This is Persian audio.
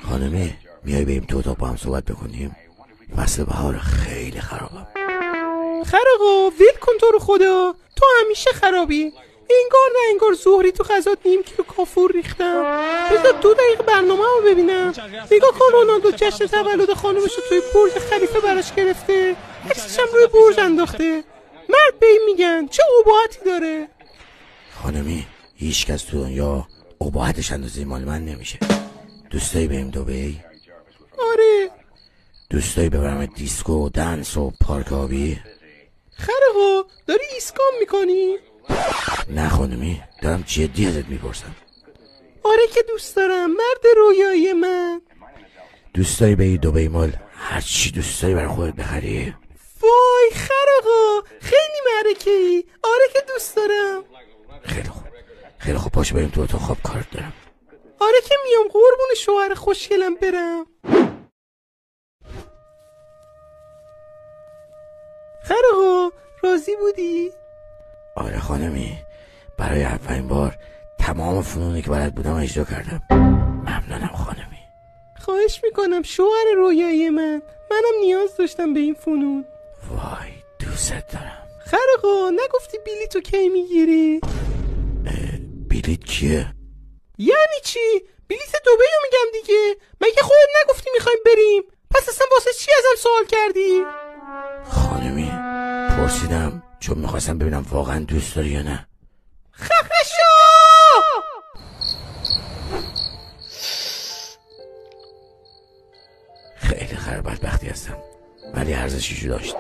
خانمی میای بریم تو اتاق با هم صحبت بکنیم؟ فصل بهار خیلی خرابم. خرقا ول کن تو رو خدا، تو همیشه خرابی. انگار نه انگار ظهری تو غذات نیم کیلو کافور ریختم. بذار 2 دقیقه برنامه رو ببینم. نگاه کن رونالدو جشن تولد خانومش رو توی برج خلیفه براش گرفته، عکسش هم روی برج انداخته. مرد به این میگن چه اباحتی داره. خانمی هیچ کس تو دنیا اباحتش اندازه مال من نمیشه. دوستایی بریم دبی؟ آره. دوستایی ببرم دیسکو و دنس و پارک آبی؟ خرقا داری ایسکام میکنی؟ نه خانمی دارم جدی ازت میپرسم. آره که دوست دارم، مرد رویایی من. دوستایی بری دبی مال هر چی دوستایی برای خودت بخری؟ وای خرقا خیلی معرکه‌ای. آره که دوست دارم. خیلی خوب پاشو بریم تو اتاق خواب، کارت دارم. آره که میام قربون شوهر خوشگلم برم. خرقا راضی بودی؟ آره خانمی، برای اولین بار تمام فنونی که بلد بودم اجرا کردم. ممنونم خانمی. خواهش میکنم شوهر رویایی منم نیاز داشتم به این فنون. وای دوست دارم. خرقا نگفتی بلیطو کی میگیری؟ بلیط کیه؟ یعنی چی؟ بلیط دبی رو میگم دیگه. مگه خودت نگفتی میخوایم بریم؟ پس اصلا واسه چی ازم سوال کردی؟ خانمی پرسیدم چون میخواستم ببینم واقعا دوست داری یا نه. خفه شو! خیلی بدبختی هستم ولی ارزشیشو داشت.